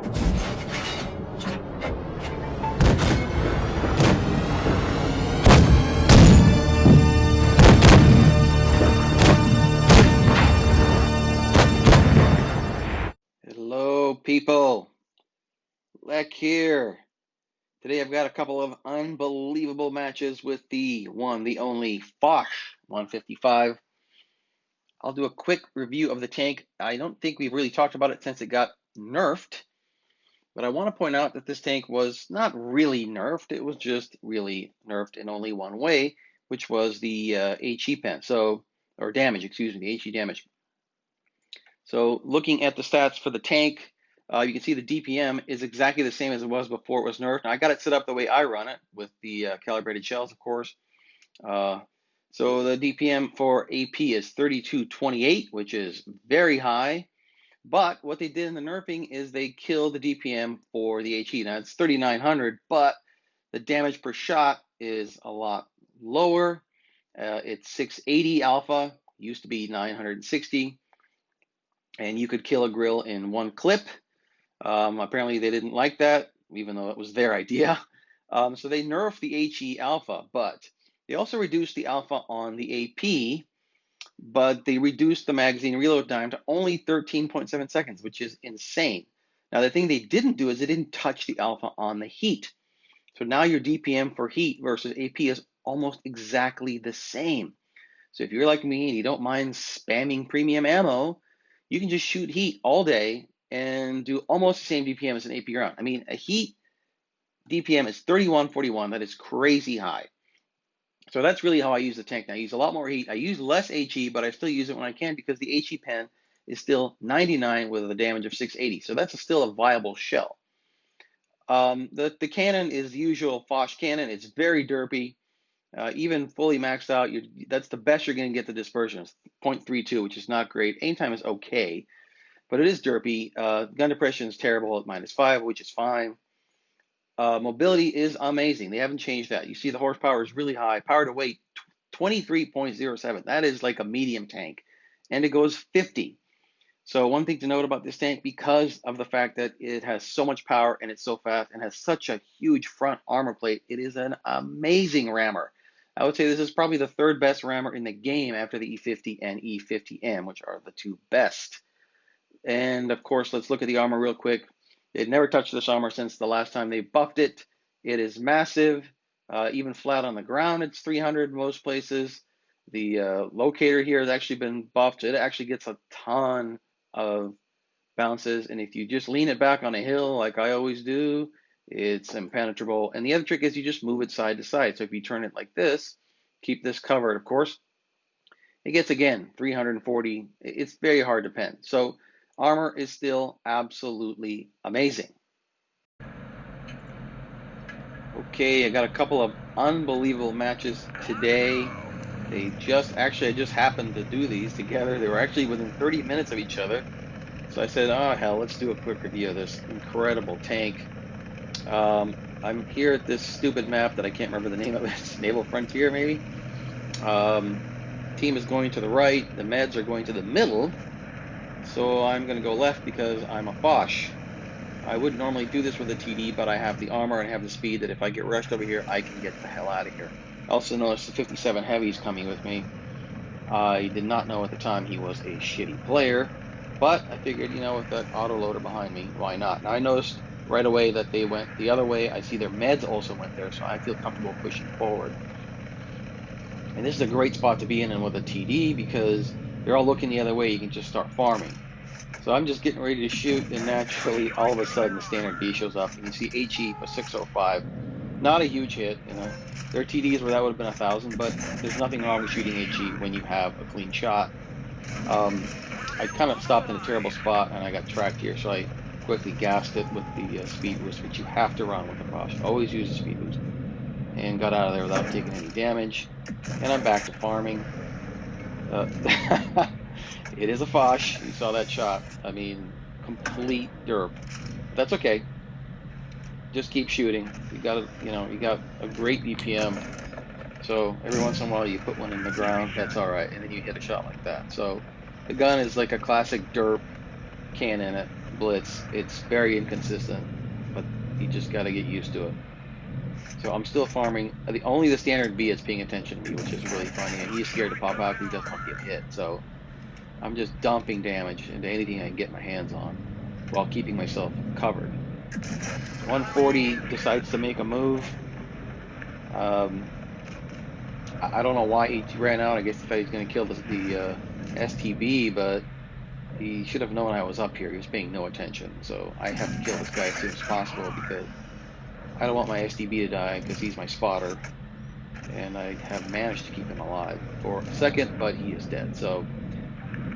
Hello, people. Lek here. Today I've got a couple of unbelievable matches with the one, the only Foch 155. I'll do a quick review of the tank. I don't think we've really talked about it since it got nerfed, but I want to point out that this tank was not really nerfed. It was just really nerfed in only one way, which was the HE pen. Or damage, excuse me, the HE damage. So looking at the stats for the tank, you can see the DPM is exactly the same as it was before it was nerfed. Now, I got it set up the way I run it with the calibrated shells, of course. So the DPM for AP is 3228, which is very high. But what they did in the nerfing is they killed the DPM for the HE. Now it's 3900, but the damage per shot is a lot lower. It's 680 alpha, used to be 960. And you could kill a grill in one clip. Apparently they didn't like that, even though it was their idea. So they nerfed the HE alpha, but they also reduced the alpha on the AP, but they reduced the magazine reload time to only 13.7 seconds, which is insane. Now, the thing they didn't do is they didn't touch the alpha on the heat. So now your DPM for heat versus AP is almost exactly the same. So if you're like me and you don't mind spamming premium ammo, you can just shoot heat all day and do almost the same DPM as an AP round. I mean, a heat DPM is 3141. That is crazy high. So that's really how I use the tank now. I use a lot more heat. I use less HE, but I still use it when I can because the HE pen is still 99 with a damage of 680. So that's still a viable shell. The cannon is the usual Foch cannon. It's very derpy. Even fully maxed out, that's the best you're going to get the dispersion. It's 0.32, which is not great. Aim time is okay, but it is derpy. Gun depression is terrible at -5, which is fine. Mobility is amazing. They haven't changed that. You see the horsepower is really high. Power to weight, 23.07. That is like a medium tank. And it goes 50. So one thing to note about this tank, because of the fact that it has so much power and it's so fast and has such a huge front armor plate, it is an amazing rammer. I would say this is probably the third best rammer in the game after the E50 and E50M, which are the two best. And of course, let's look at the armor real quick. They've never touched this armor since the last time they buffed it. It is massive. Even flat on the ground, it's 300 in most places. The locator here has actually been buffed. It actually gets a ton of bounces, and if you just lean it back on a hill like I always do, it's impenetrable. And the other trick is you just move it side to side. So if you turn it like this, keep this covered, of course, it gets, again, 340. It's very hard to pen. So armor is still absolutely amazing. Okay, I got a couple of unbelievable matches today. I just happened to do these together. They were actually within 30 minutes of each other. So I said, oh, hell, let's do a quick review of this incredible tank. I'm here at this stupid map that I can't remember the name of it. It's Naval Frontier, maybe. Team is going to the right. The meds are going to the middle. So I'm going to go left because I'm a Foch. I wouldn't normally do this with a TD, but I have the armor and I have the speed that if I get rushed over here, I can get the hell out of here. Also noticed the 57 Heavy's coming with me. I did not know at the time he was a shitty player, but I figured, you know, with that autoloader behind me, why not? Now I noticed right away that they went the other way. I see their meds also went there, so I feel comfortable pushing forward. And this is a great spot to be in and with a TD because they're all looking the other way. You can just start farming. So I'm just getting ready to shoot, and naturally, all of a sudden, the standard B shows up, and you see HE for 605. Not a huge hit, you know. There are TDs where that would have been 1,000, but there's nothing wrong with shooting HE when you have a clean shot. I kind of stopped in a terrible spot, and I got tracked here, so I quickly gassed it with the speed boost, which you have to run with the Foch. Always use the speed boost. And got out of there without taking any damage. And I'm back to farming. It is a Foch. You saw that shot. I mean, complete derp. That's okay. Just keep shooting. You got a great BPM. So every once in a while you put one in the ground. That's all right. And then you hit a shot like that. So the gun is like a classic derp cannon. blitz. It's very inconsistent, but you just got to get used to it. So I'm still farming. Only the standard B is paying attention to me, which is really funny, and he's scared to pop out because he doesn't want to get hit. So I'm just dumping damage into anything I can get my hands on while keeping myself covered. 140 decides to make a move. I don't know why he ran out. I guess he thought he was going to kill the STB, but he should have known I was up here. He was paying no attention. So I have to kill this guy as soon as possible because I don't want my STB to die because he's my spotter. And I have managed to keep him alive for a second, but he is dead. So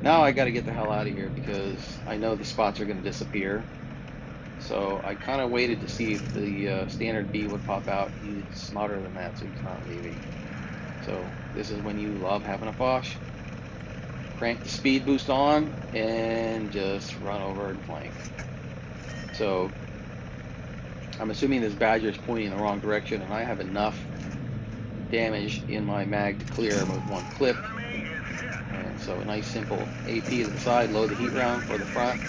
now I got to get the hell out of here because I know the spots are going to disappear. So I kind of waited to see if the standard B would pop out. He's smarter than that, so he's not leaving. So this is when you love having a Foch. Crank the speed boost on and just run over and flank. So I'm assuming this Badger is pointing in the wrong direction, and I have enough damage in my mag to clear with one clip. And so a nice simple AP to the side, load the heat round for the front.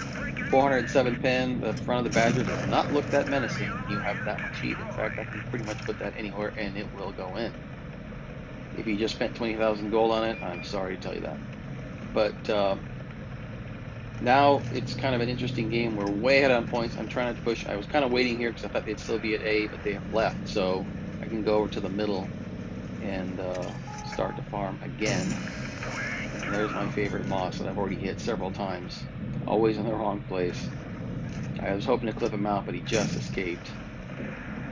407 pin. The front of the Badger does not look that menacing. You have that much heat. In fact, I can pretty much put that anywhere and it will go in. If you just spent 20,000 gold on it, I'm sorry to tell you that. But now it's kind of an interesting game. We're way ahead on points. I'm trying to push. I was kind of waiting here because I thought they'd still be at A, but they have left. So I can go over to the middle and start to farm again. And there's my favorite moss that I've already hit several times. Always in the wrong place. I was hoping to clip him out, but he just escaped.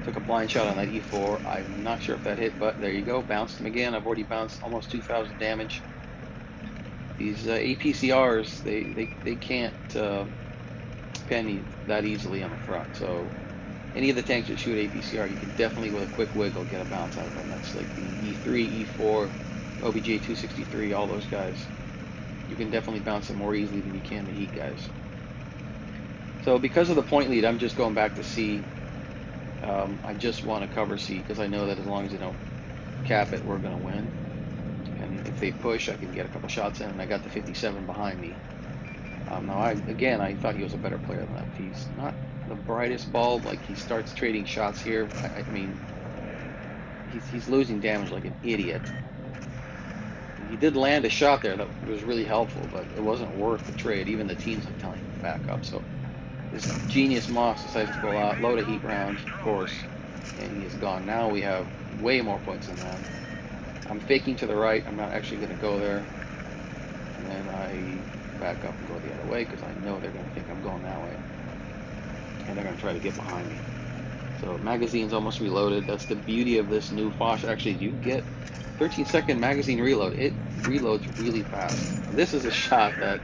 Took a blind shot on that E4. I'm not sure if that hit, but there you go. Bounced him again. I've already bounced almost 2,000 damage. These APCRs, they can't pen me that easily on the front. So any of the tanks that shoot APCR, you can definitely, with a quick wiggle, get a bounce out of them. That's like the E3, E4, OBJ 263, all those guys. You can definitely bounce them more easily than you can the heat guys. So because of the point lead, I'm just going back to C. I just want to cover C because I know that as long as they don't cap it, we're going to win. And if they push, I can get a couple shots in, and I got the 57 behind me. Now, I thought he was a better player than that. He's not the brightest bulb. Like, he starts trading shots here. I mean, he's losing damage like an idiot. He did land a shot there that was really helpful, but it wasn't worth the trade. Even the teams are telling him to back up. So this genius Moss decides to go out, load a heat round, of course, and he is gone. Now we have way more points than that. I'm faking to the right. I'm not actually going to go there. And then I back up and go the other way because I know they're going to think I'm going that way. And they're going to try to get behind me. So magazine's almost reloaded. That's the beauty of this new Foch. Actually, you get 13-second magazine reload. It reloads really fast. This is a shot that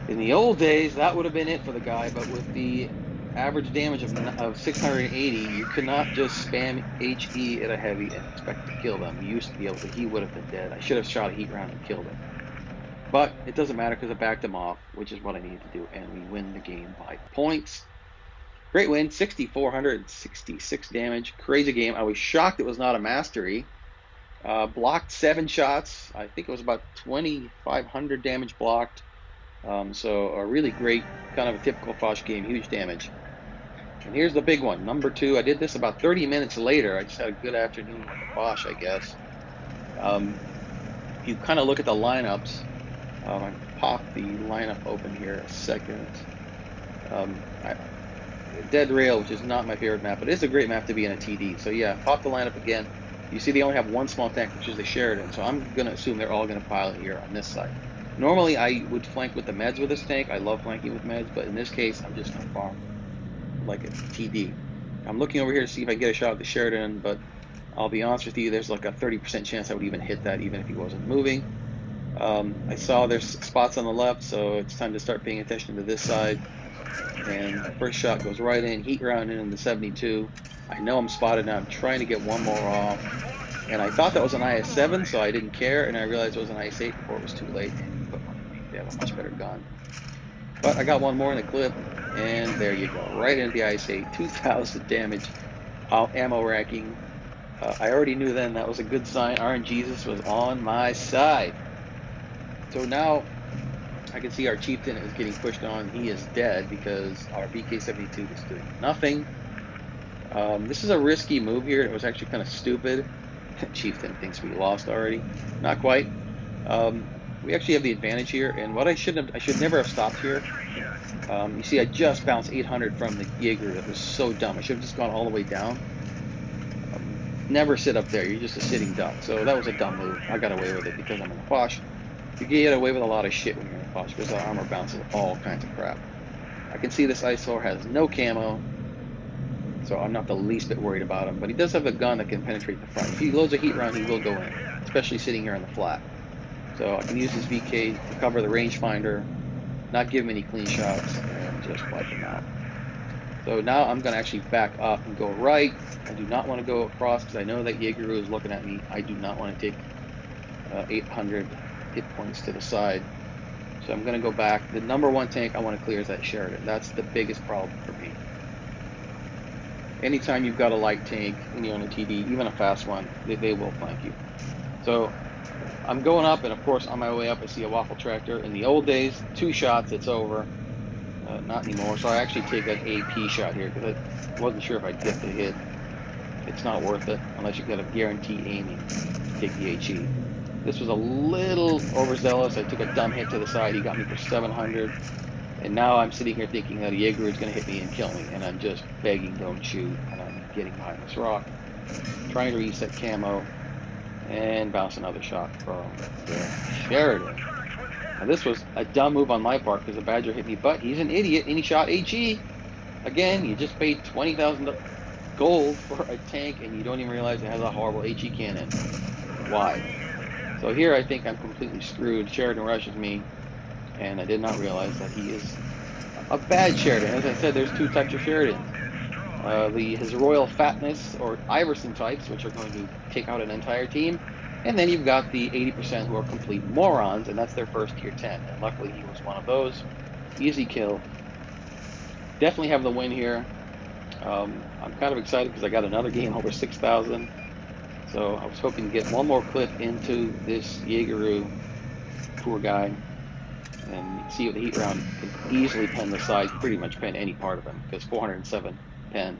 in the old days, that would have been it for the guy, but with the average damage of 680, you cannot just spam HE at a heavy and expect to kill them. You used to be able to. He would have been dead. I should have shot a heat round and killed him. But it doesn't matter because I backed him off, which is what I needed to do, and we win the game by points. Great win, 6,466 damage. Crazy game. I was shocked it was not a mastery. Blocked 7 shots. I think it was about 2,500 damage blocked. So a really great, kind of a typical Foch game, huge damage. And here's the big one, number 2. I did this about 30 minutes later. I just had a good afternoon with the Foch, I guess. You kind of look at the lineups. I popped the lineup open here a second. Dead Rail, which is not my favorite map, but it is a great map to be in a TD. So yeah, pop the lineup again. You see they only have one small tank, which is the Sheridan. So I'm going to assume they're all going to pile it here on this side. Normally I would flank with the meds with this tank. I love flanking with meds, but in this case I'm just going to farm like a TD. I'm looking over here to see if I get a shot at the Sheridan, but I'll be honest with you, there's like a 30% chance I would even hit that even if he wasn't moving. I saw there's spots on the left, so it's time to start paying attention to this side. And the first shot goes right in, heat round in the 72. I know I'm spotted now. I'm trying to get one more off. And I thought that was an IS-7, so I didn't care. And I realized it was an IS-8 before it was too late. And put one on me. They have a much better gun. But I got one more in the clip. And there you go. Right into the IS-8. 2,000 damage. Ammo racking. I already knew then that was a good sign. RNGesus was on my side. So now I can see our chieftain is getting pushed on. He is dead because our VK-72 is doing nothing. This is a risky move here. It was actually kind of stupid. Chieftain thinks we lost already. Not quite. We actually have the advantage here, and what I should never have stopped here. You see, I just bounced 800 from the Jaeger. That was so dumb. I should have just gone all the way down. Never sit up there. You're just a sitting duck. So that was a dumb move. I got away with it because I'm in the Foch. You get away with a lot of shit when you're in the Foch because the armor bounces all kinds of crap. I can see this Iceor has no camo, so I'm not the least bit worried about him. But he does have a gun that can penetrate the front. If he loads a heat round, he will go in, especially sitting here on the flat. So I can use his VK to cover the rangefinder, not give him any clean shots, and just wipe him out. So now I'm going to actually back up and go right. I do not want to go across because I know that Jaeger is looking at me. I do not want to take 800 hit points to the side. So I'm going to go back. The number one tank I want to clear is that Sheridan. That's the biggest problem for me. Anytime you've got a light tank and you're on a TD, even a fast one, they will flank you. So I'm going up, and of course on my way up I see a waffle tractor. In the old days, 2 shots, it's over. Not anymore. So I actually take an AP shot here because I wasn't sure if I'd get the hit. It's not worth it unless you get a guaranteed aiming. Take the HE. This was a little overzealous. I took a dumb hit to the side. He got me for 700. And now I'm sitting here thinking that a Jaeger is going to hit me and kill me. And I'm just begging, don't shoot. And I'm getting behind this rock. Trying to reset camo. And bounce another shot from the Sheridan. Now this was a dumb move on my part because the Badger hit me. But he's an idiot and he shot HE. Again, you just paid 20,000 gold for a tank and you don't even realize it has a horrible HE cannon. Why? So here I think I'm completely screwed. Sheridan rushes me, and I did not realize that he is a bad Sheridan. As I said, there's 2 types of Sheridans. His Royal Fatness or Iverson types, which are going to take out an entire team. And then you've got the 80% who are complete morons, and that's their first tier 10. And luckily he was one of those. Easy kill. Definitely have the win here. I'm kind of excited because I got another game over 6,000. So I was hoping to get one more clip into this Jaegeru, poor guy, and see if the heat round can easily pen the side, pretty much pen any part of him, because 407 pen.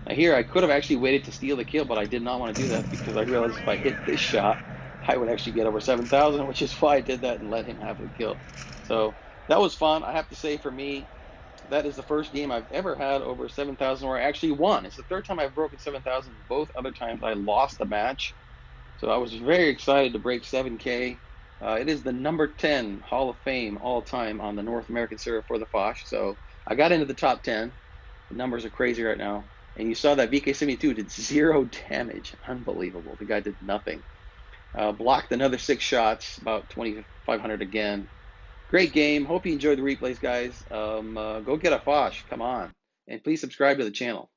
Now here I could have actually waited to steal the kill, but I did not want to do that because I realized if I hit this shot, I would actually get over 7,000, which is why I did that and let him have the kill. So that was fun. I have to say, for me, that is the first game I've ever had over 7,000 where I actually won. It's the 3rd time I've broken 7,000. Both other times I lost the match. So I was very excited to break 7K. It is the number 10 Hall of Fame all time on the North American server for the Foch. So I got into the top 10. The numbers are crazy right now. And you saw that VK-72 did 0 damage. Unbelievable. The guy did nothing. Blocked another 6 shots, about 2,500 again. Great game. Hope you enjoyed the replays, guys. Go get a Foch. Come on. And please subscribe to the channel.